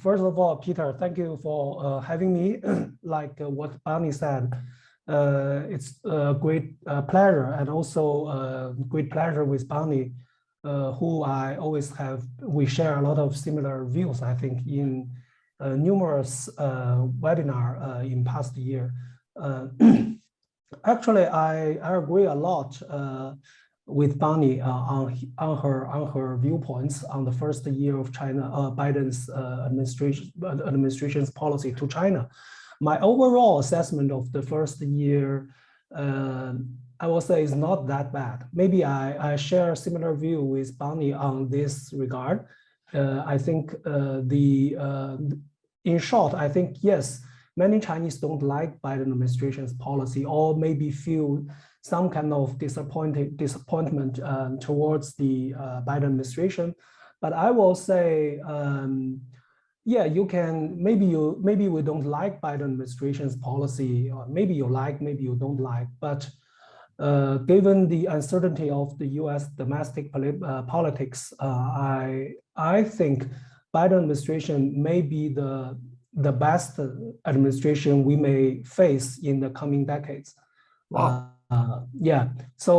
first of all, Peter, thank you for having me. Like what Barney said, it's a great pleasure, and also great pleasure with Barney, who I always have. We share a lot of similar views, I think, in numerous webinar in past year. Actually, I agree a lot with Bonnie on her viewpoints on the first year of China Biden's administration's policy to China. My overall assessment of the first year, I will say, is not that bad. Maybe I share a similar view with Bonnie on this regard. I think in short, I think yes, many Chinese don't like Biden administration's policy, or maybe feel some kind of disappointment towards the Biden administration. But I will say, yeah, you can, maybe we don't like Biden administration's policy, or maybe you like, maybe you don't like, but given the uncertainty of the US domestic politics, I think Biden administration may be the best administration we may face in the coming decades. Wow. Yeah, so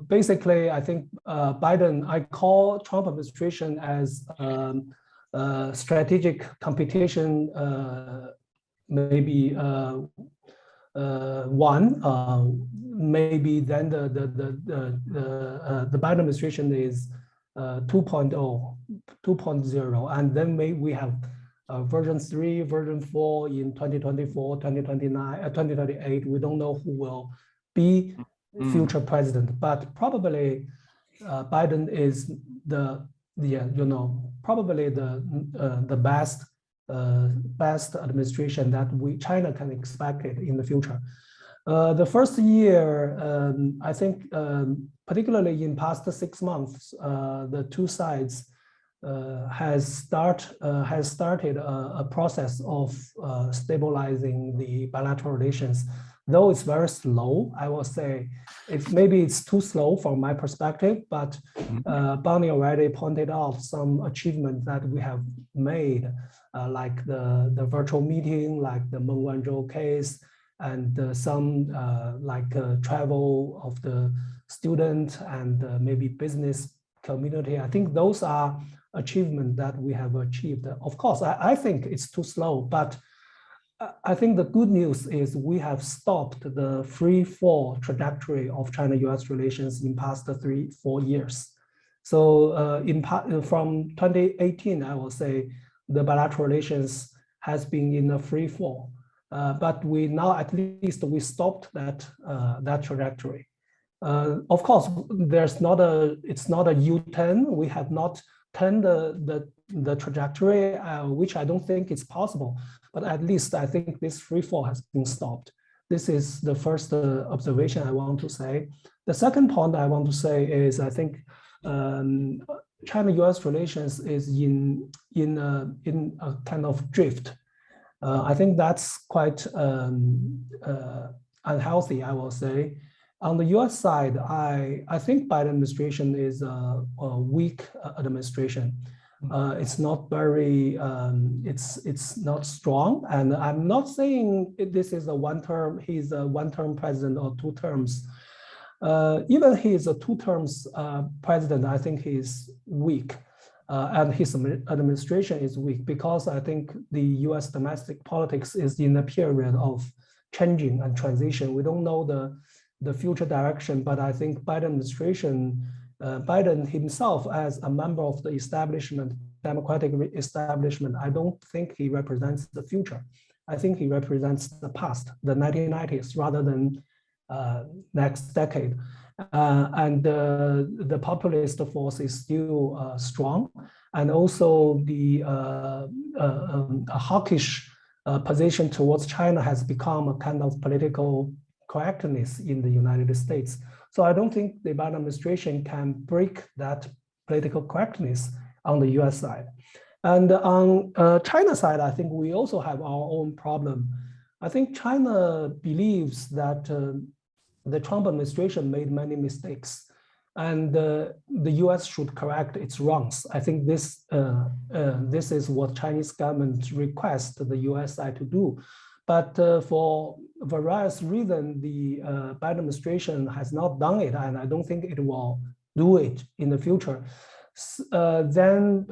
basically, I think Biden, I call Trump administration as strategic competition, maybe one, maybe then the Biden administration is 2.0, and then maybe we have version 3, version 4 in 2024, 2029, 2038. We don't know who will be future president, but probably Biden is probably the best administration that China can expect it in the future. The first year, I think, particularly in past 6 months, the two sides has started a process of stabilizing the bilateral relations. Though it's very slow, I will say maybe it's too slow from my perspective, but Bonnie already pointed out some achievements that we have made, like the virtual meeting, like the Meng Wanzhou case, and some travel of the student and maybe business community. I think those are achievements that we have achieved. Of course, I think it's too slow, but I think the good news is we have stopped the free fall trajectory of China-US relations in past 3-4 years. So from 2018, I will say the bilateral relations has been in a free fall, but we now at least we stopped that trajectory. Of course, it's not a U-turn. We have not turned the trajectory, which I don't think is possible. But at least I think this free fall has been stopped. This is the first observation I want to say. The second point I want to say is I think China-US relations is in a kind of drift. I think that's quite unhealthy, I will say. On the US side, I think Biden administration is a weak administration. It's not very, it's not strong. And I'm not saying this is a one-term, he's a one-term president or 2 terms. Even he is a 2 terms president, I think he's weak. And his administration is weak because I think the US domestic politics is in a period of changing and transition. We don't know the future direction, but I think Biden administration, Biden himself as a member of the establishment, democratic establishment, I don't think he represents the future. I think he represents the past, the 1990s, rather than next decade. And the populist force is still strong. And also the hawkish position towards China has become a kind of political correctness in the United States. So I don't think the Biden administration can break that political correctness on the US side. And on China side, I think we also have our own problem. I think China believes that the Trump administration made many mistakes. and the U.S. should correct its wrongs. I think this is what Chinese government requests the U.S. side to do. But for various reasons, the Biden administration has not done it, and I don't think it will do it in the future. Then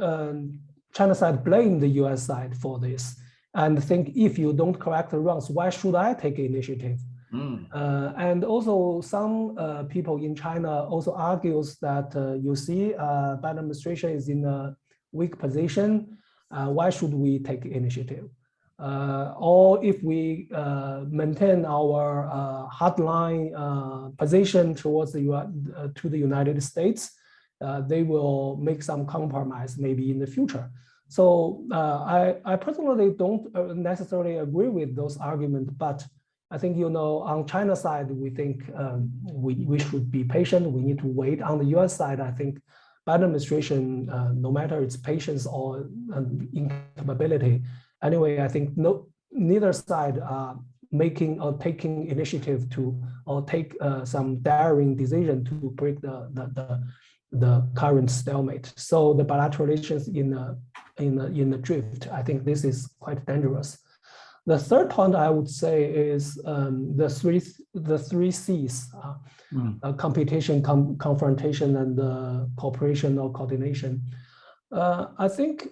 China side blame the U.S. side for this and think if you don't correct the wrongs, why should I take initiative? And also some people in China also argues that you see Biden administration is in a weak position. Why should we take initiative? Or if we maintain our hardline position towards to the United States, they will make some compromise maybe in the future. So I personally don't necessarily agree with those arguments, but I think, on China side, we think we should be patient. We need to wait. On the US side, I think Biden administration, no matter its patience or incapability, anyway, I think neither side are making or taking initiative to or take some daring decision to break the current stalemate. So the bilateral relations in the drift. I think this is quite dangerous. The third point I would say is the three C's: competition, confrontation, and cooperation or coordination. I think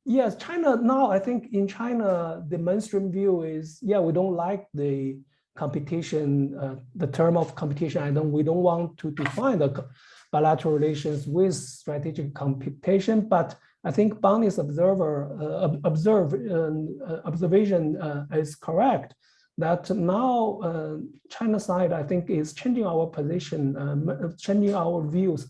yes, China now. I think in China the mainstream view is we don't like the competition, the term of competition. We don't want to define the bilateral relations with strategic competition, but I think Bonnie's observation is correct that now China side, I think, is changing our position, changing our views.